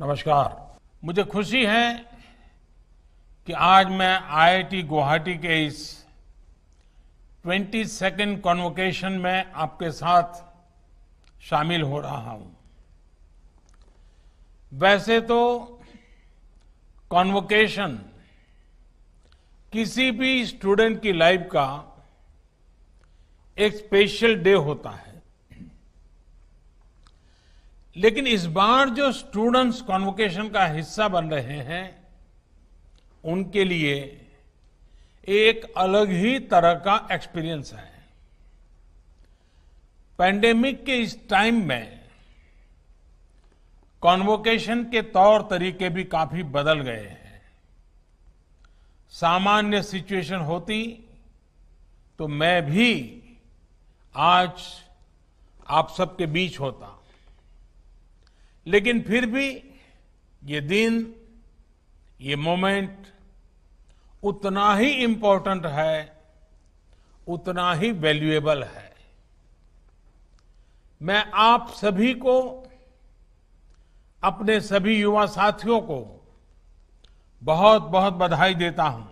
नमस्कार। मुझे खुशी है कि आज मैं आईआईटी गुवाहाटी के इस 22nd कॉन्वोकेशन में आपके साथ शामिल हो रहा हूं। वैसे तो कॉन्वोकेशन किसी भी स्टूडेंट की लाइफ का एक स्पेशल डे होता है, लेकिन इस बार जो स्टूडेंट्स कॉन्वोकेशन का हिस्सा बन रहे हैं उनके लिए एक अलग ही तरह का एक्सपीरियंस है। पैंडेमिक के इस टाइम में कॉन्वोकेशन के तौर तरीके भी काफी बदल गए हैं। सामान्य सिचुएशन होती तो मैं भी आज आप सबके बीच होता, लेकिन फिर भी ये दिन, ये मोमेंट उतना ही इंपॉर्टेंट है, उतना ही वैल्यूएबल है। मैं आप सभी को, अपने सभी युवा साथियों को बहुत बहुत बधाई देता हूं।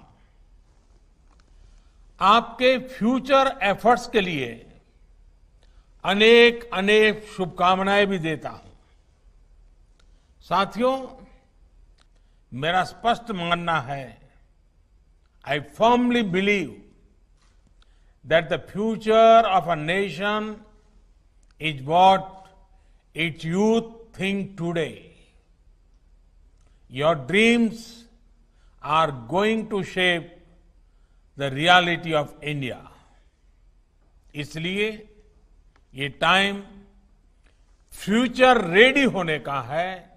आपके फ्यूचर एफर्ट्स के लिए अनेक अनेक शुभकामनाएं भी देता हूं। साथियों, मेरा स्पष्ट मानना है, I firmly believe that the future of a nation is what its youth think today. Your dreams are going to shape the reality of India. इसलिए ये टाइम फ्यूचर रेडी होने का है।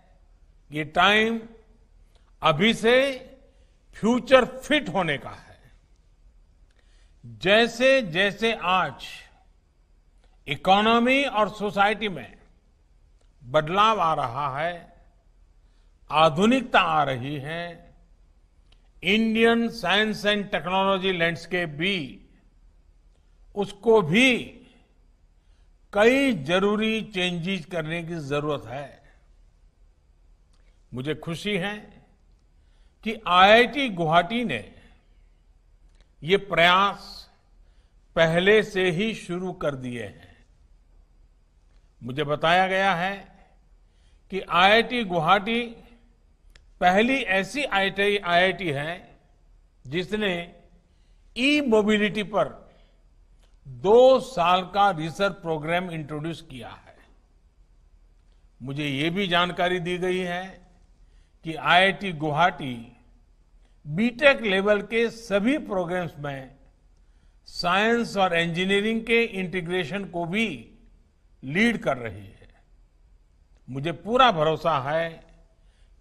ये टाइम अभी से फ्यूचर फिट होने का है। जैसे जैसे आज इकोनॉमी और सोसाइटी में बदलाव आ रहा है, आधुनिकता आ रही है, Indian science and technology landscape भी, उसको भी कई जरूरी चेंजेस करने की जरूरत है। मुझे खुशी है कि आईआईटी गुवाहाटी ने ये प्रयास पहले से ही शुरू कर दिए हैं। मुझे बताया गया है कि आईआईटी गुवाहाटी पहली ऐसी आईआईटी है जिसने ई मोबिलिटी पर 2 साल का रिसर्च प्रोग्राम इंट्रोड्यूस किया है। मुझे ये भी जानकारी दी गई है कि आईआईटी गुवाहाटी बीटेक लेवल के सभी प्रोग्राम्स में साइंस और इंजीनियरिंग के इंटीग्रेशन को भी लीड कर रही है। मुझे पूरा भरोसा है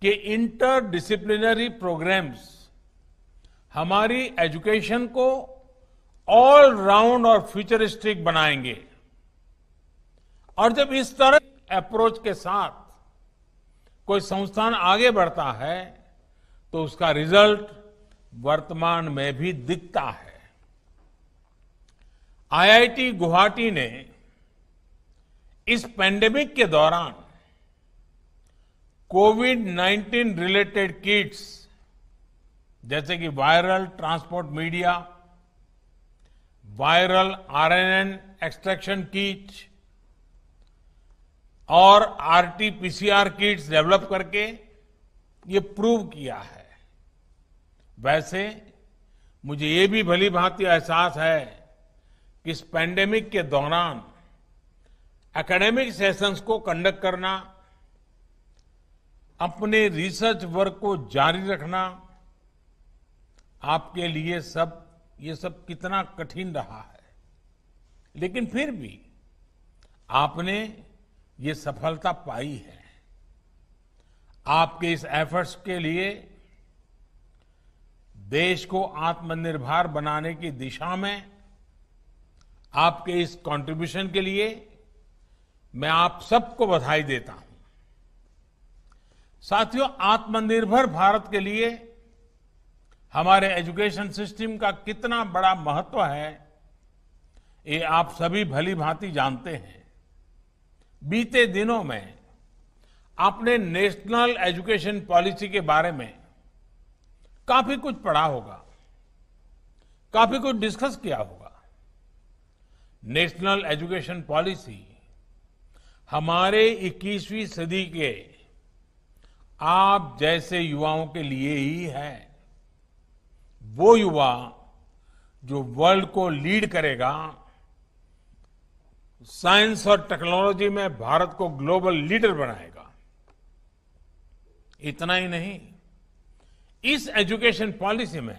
कि इंटर डिसिप्लिनरी प्रोग्राम्स हमारी एजुकेशन को ऑल राउंड और फ्यूचरिस्टिक बनाएंगे, और जब इस तरह अप्रोच के साथ कोई संस्थान आगे बढ़ता है तो उसका रिजल्ट वर्तमान में भी दिखता है। आईआईटी गुवाहाटी ने इस पेंडेमिक के दौरान कोविड-19 रिलेटेड किट्स जैसे कि viral transport media, viral RNA extraction kit और आरटी-पीसीआर किट्स डेवलप करके ये प्रूव किया है। वैसे मुझे ये भी भली भांति एहसास है कि इस पैंडेमिक के दौरान एकेडमिक सेशंस को कंडक्ट करना, अपने रिसर्च वर्क को जारी रखना आपके लिए ये सब कितना कठिन रहा है, लेकिन फिर भी आपने ये सफलता पाई है। आपके इस एफर्ट्स के लिए देश को आत्मनिर्भर बनाने की दिशा में आपके इस कंट्रीब्यूशन के लिए मैं आप सबको बधाई देता हूं। साथियों, आत्मनिर्भर भारत के लिए हमारे एजुकेशन सिस्टम का कितना बड़ा महत्व है, ये आप सभी भली भांति जानते हैं। बीते दिनों में आपने नेशनल एजुकेशन पॉलिसी के बारे में काफी कुछ पढ़ा होगा, काफी कुछ डिस्कस किया होगा। नेशनल एजुकेशन पॉलिसी हमारे 21वीं सदी के आप जैसे युवाओं के लिए ही है। वो युवा जो वर्ल्ड को लीड करेगा, साइंस और टेक्नोलॉजी में भारत को ग्लोबल लीडर बनाएगा। इतना ही नहीं, इस एजुकेशन पॉलिसी में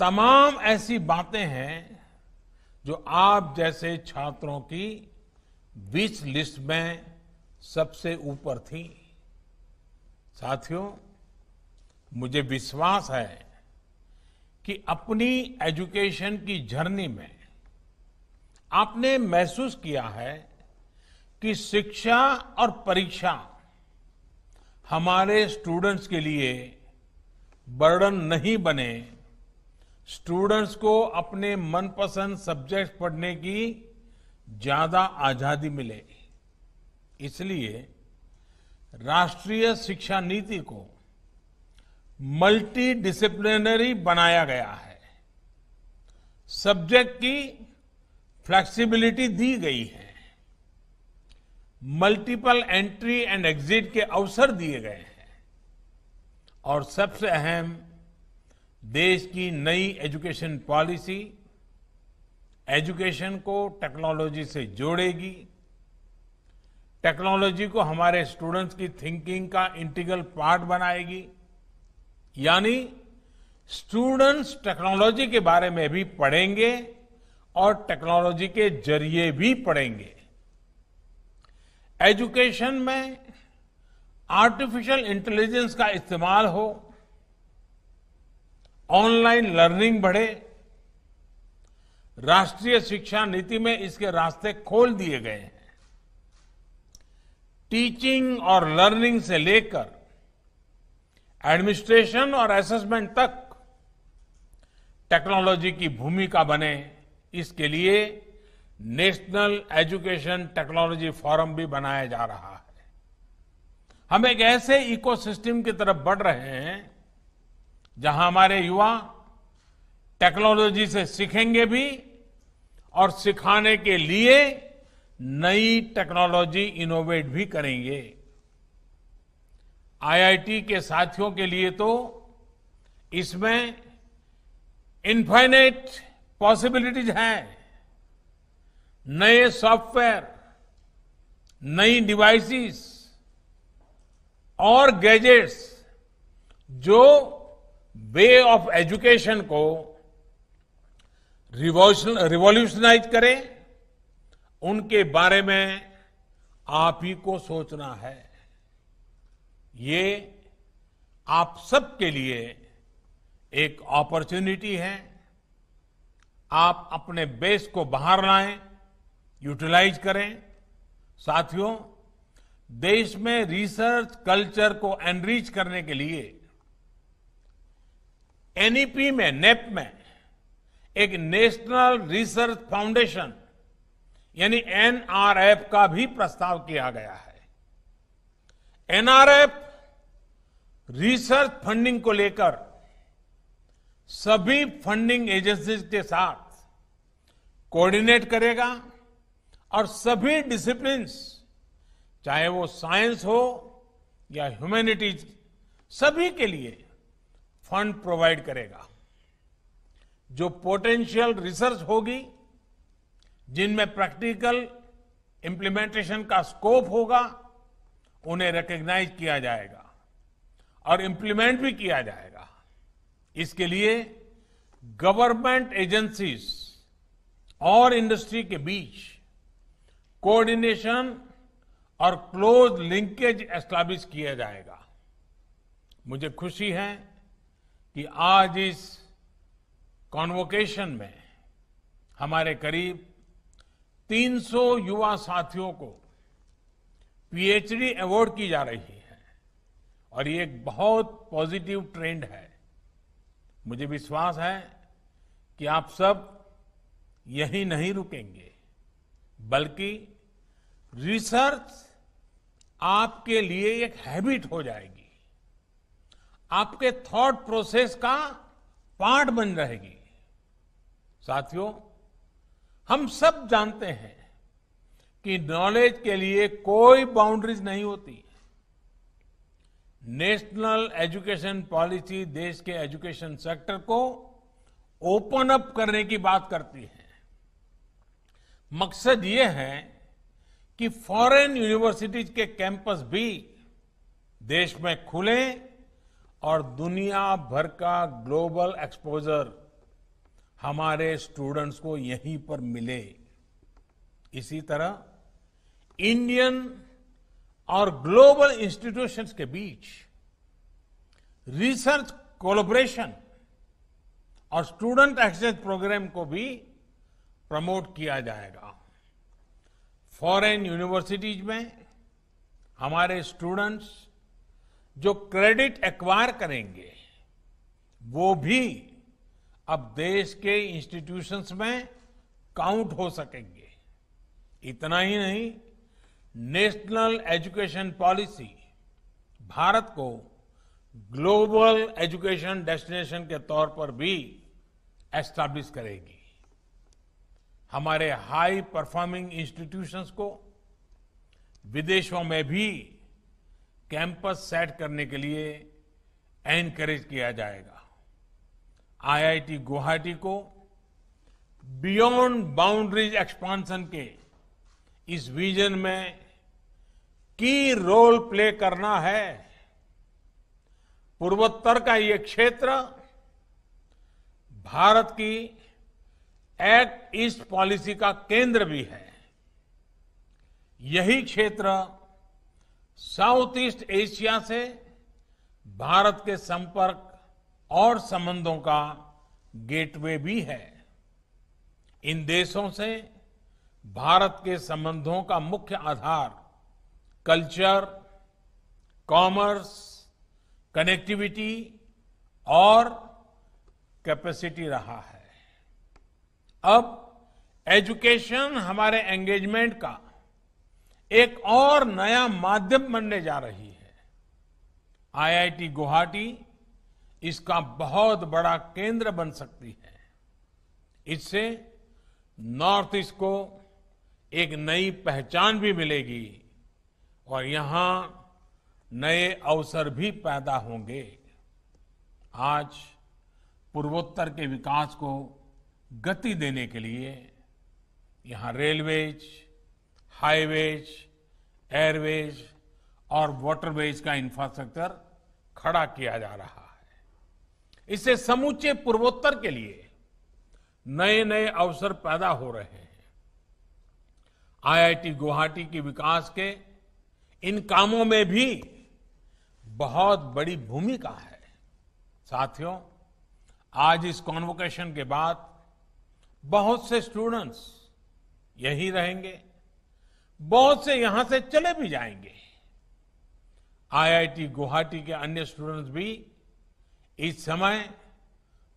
तमाम ऐसी बातें हैं जो आप जैसे छात्रों की विश लिस्ट में सबसे ऊपर थी। साथियों, मुझे विश्वास है कि अपनी एजुकेशन की जर्नी में आपने महसूस किया है कि शिक्षा और परीक्षा हमारे स्टूडेंट्स के लिए बर्डन नहीं बने, स्टूडेंट्स को अपने मनपसंद सब्जेक्ट पढ़ने की ज्यादा आजादी मिले। इसलिए राष्ट्रीय शिक्षा नीति को मल्टी डिसिप्लिनरी बनाया गया है। सब्जेक्ट की फ्लेक्सिबिलिटी दी गई है, मल्टीपल एंट्री एंड एग्जिट के अवसर दिए गए हैं और सबसे अहम, देश की नई एजुकेशन पॉलिसी एजुकेशन को टेक्नोलॉजी से जोड़ेगी, टेक्नोलॉजी को हमारे स्टूडेंट्स की थिंकिंग का इंटीग्रल पार्ट बनाएगी। यानी स्टूडेंट्स टेक्नोलॉजी के बारे में भी पढ़ेंगे और टेक्नोलॉजी के जरिए भी पढ़ेंगे। एजुकेशन में आर्टिफिशियल इंटेलिजेंस का इस्तेमाल हो, ऑनलाइन लर्निंग बढ़े। राष्ट्रीय शिक्षा नीति में इसके रास्ते खोल दिए गए हैं। टीचिंग और लर्निंग से लेकर एडमिनिस्ट्रेशन और असेसमेंट तक टेक्नोलॉजी की भूमिका बने, इसके लिए नेशनल एजुकेशन टेक्नोलॉजी फोरम भी बनाया जा रहा है। हम एक ऐसे इकोसिस्टम की तरफ बढ़ रहे हैं जहां हमारे युवा टेक्नोलॉजी से सीखेंगे भी और सिखाने के लिए नई टेक्नोलॉजी इनोवेट भी करेंगे। आईआईटी के साथियों के लिए तो इसमें इनफाइनाइट पॉसिबिलिटीज हैं। नए सॉफ्टवेयर, नई डिवाइसेस और गैजेट्स जो वे ऑफ एजुकेशन को रिवॉल्यूशनाइज करें, उनके बारे में आप ही को सोचना है। ये आप सबके लिए एक अपॉर्चुनिटी है। आप अपने बेस को बाहर लाएं, यूटिलाइज करें। साथियों, देश में रिसर्च कल्चर को एनरिच करने के लिए एनईपी में, नेप में एक नेशनल रिसर्च फाउंडेशन यानी एनआरएफ का भी प्रस्ताव किया गया है। एनआरएफ रिसर्च फंडिंग को लेकर सभी फंडिंग एजेंसीज के साथ कोऑर्डिनेट करेगा और सभी डिसिप्लिन्स, चाहे वो साइंस हो या ह्यूमैनिटीज, सभी के लिए फंड प्रोवाइड करेगा। जो पोटेंशियल रिसर्च होगी, जिनमें प्रैक्टिकल इंप्लीमेंटेशन का स्कोप होगा, उन्हें रिकॉग्नाइज किया जाएगा और इंप्लीमेंट भी किया जाएगा। इसके लिए गवर्नमेंट एजेंसीज और इंडस्ट्री के बीच कोऑर्डिनेशन और क्लोज लिंकेज एस्टैब्लिश किया जाएगा। मुझे खुशी है कि आज इस कॉन्वोकेशन में हमारे करीब 300 युवा साथियों को पीएचडी अवार्ड की जा रही है और ये एक बहुत पॉजिटिव ट्रेंड है। मुझे विश्वास है कि आप सब यही नहीं रुकेंगे, बल्कि रिसर्च आपके लिए एक हैबिट हो जाएगी, आपके थॉट प्रोसेस का पार्ट बन रहेगी। साथियों, हम सब जानते हैं कि नॉलेज के लिए कोई बाउंड्रीज नहीं होती। नेशनल एजुकेशन पॉलिसी देश के एजुकेशन सेक्टर को ओपन अप करने की बात करती है। मकसद ये है कि फॉरेन यूनिवर्सिटीज के कैंपस भी देश में खुले और दुनिया भर का ग्लोबल एक्सपोजर हमारे स्टूडेंट्स को यहीं पर मिले। इसी तरह इंडियन और ग्लोबल इंस्टीट्यूशंस के बीच रिसर्च कोलैबोरेशन और स्टूडेंट एक्सचेंज प्रोग्राम को भी प्रमोट किया जाएगा। फॉरेन यूनिवर्सिटीज में हमारे स्टूडेंट्स जो क्रेडिट एक्वायर करेंगे वो भी अब देश के इंस्टीट्यूशंस में काउंट हो सकेंगे। इतना ही नहीं, नेशनल एजुकेशन पॉलिसी भारत को ग्लोबल एजुकेशन डेस्टिनेशन के तौर पर भी एस्टैब्लिश करेगी। हमारे हाई परफॉर्मिंग इंस्टीट्यूशंस को विदेशों में भी कैंपस सेट करने के लिए एनकरेज किया जाएगा। आईआईटी गुवाहाटी को बियॉन्ड बाउंड्रीज एक्सपांशन के इस विजन में की रोल प्ले करना है। पूर्वोत्तर का ये क्षेत्र भारत की एक्ट ईस्ट पॉलिसी का केंद्र भी है। यही क्षेत्र साउथ ईस्ट एशिया से भारत के संपर्क और संबंधों का गेटवे भी है। इन देशों से भारत के संबंधों का मुख्य आधार कल्चर, कॉमर्स, कनेक्टिविटी और कैपेसिटी रहा है। अब एजुकेशन हमारे एंगेजमेंट का एक और नया माध्यम बनने जा रही है। आईआईटी गुवाहाटी इसका बहुत बड़ा केंद्र बन सकती है। इससे नॉर्थ ईस्ट को एक नई पहचान भी मिलेगी और यहां नए अवसर भी पैदा होंगे। आज पूर्वोत्तर के विकास को गति देने के लिए यहां रेलवेज, हाईवेज, एयरवेज और वाटरवेज का इंफ्रास्ट्रक्चर खड़ा किया जा रहा है। इससे समूचे पूर्वोत्तर के लिए नए नए अवसर पैदा हो रहे हैं। आईआईटी गुवाहाटी के विकास के इन कामों में भी बहुत बड़ी भूमिका है। साथियों, आज इस कॉन्वोकेशन के बाद बहुत से स्टूडेंट्स यही रहेंगे, बहुत से यहां से चले भी जाएंगे। आईआईटी गुवाहाटी के अन्य स्टूडेंट्स भी इस समय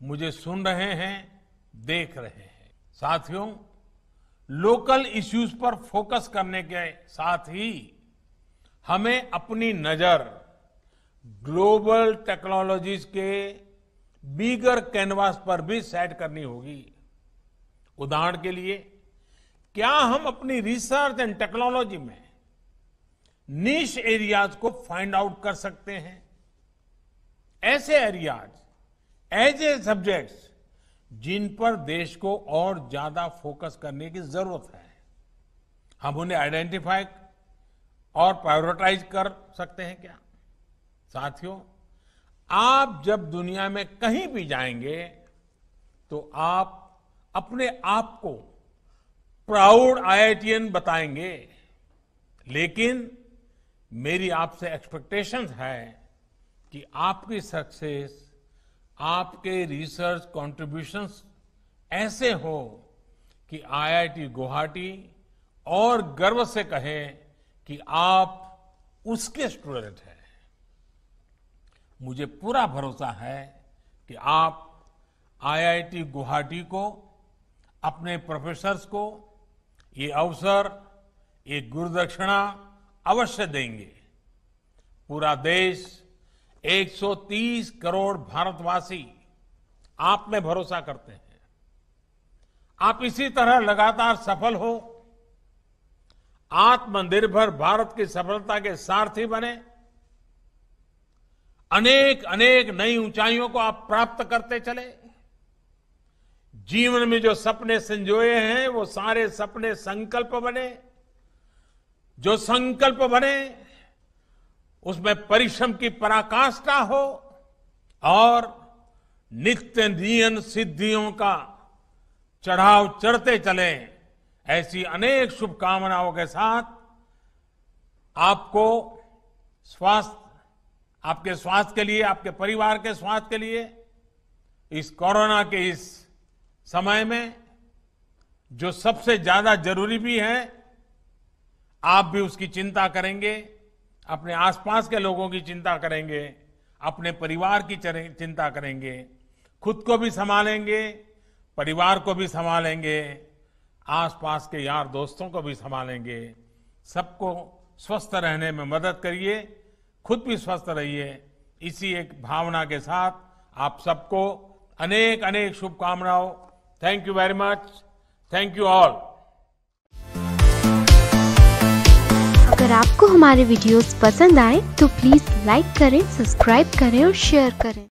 मुझे सुन रहे हैं, देख रहे हैं। साथियों, लोकल इश्यूज पर फोकस करने के साथ ही हमें अपनी नजर ग्लोबल टेक्नोलॉजीज के बिगर कैनवास पर भी सेट करनी होगी। उदाहरण के लिए, क्या हम अपनी रिसर्च एंड टेक्नोलॉजी में नीश एरियाज को फाइंड आउट कर सकते हैं? ऐसे एरियाज, ऐसे सब्जेक्ट्स जिन पर देश को और ज्यादा फोकस करने की जरूरत है, हम उन्हें आइडेंटिफाई और प्रायोरिटाइज कर सकते हैं क्या? साथियों, आप जब दुनिया में कहीं भी जाएंगे तो आप अपने आप को प्राउड आईआईटीएन बताएंगे, लेकिन मेरी आपसे एक्सपेक्टेशंस है कि आपकी सक्सेस, आपके रिसर्च कंट्रीब्यूशंस ऐसे हो कि आईआईटी गुवाहाटी और गर्व से कहे कि आप उसके स्टूडेंट हैं। मुझे पूरा भरोसा है कि आप आईआईटी गुवाहाटी को, अपने प्रोफेसर्स को ये अवसर, ये गुरुदक्षिणा अवश्य देंगे। पूरा देश 130 करोड़ भारतवासी आप में भरोसा करते हैं। आप इसी तरह लगातार सफल हो, आत्मनिर्भर भारत की सफलता के सारथी बने, अनेक अनेक नई ऊंचाइयों को आप प्राप्त करते चले। जीवन में जो सपने संजोए हैं वो सारे सपने संकल्प बने, जो संकल्प बने उसमें परिश्रम की पराकाष्ठा हो और नित्य नियन सिद्धियों का चढ़ाव चढ़ते चले। ऐसी अनेक शुभकामनाओं के साथ आपको आपके स्वास्थ्य के लिए, आपके परिवार के स्वास्थ्य के लिए, इस कोरोना के इस समय में जो सबसे ज्यादा जरूरी भी है, आप भी उसकी चिंता करेंगे, अपने आसपास के लोगों की चिंता करेंगे, अपने परिवार की चिंता करेंगे, खुद को भी संभालेंगे, परिवार को भी संभालेंगे, आसपास के यार दोस्तों को भी संभालेंगे। सबको स्वस्थ रहने में मदद करिए, खुद भी स्वस्थ रहिए। इसी एक भावना के साथ आप सबको अनेक अनेक शुभकामनाओं। Thank you very much. Thank you all. अगर आपको हमारे वीडियोस पसंद आए तो प्लीज लाइक करें, सब्सक्राइब करें और शेयर करें।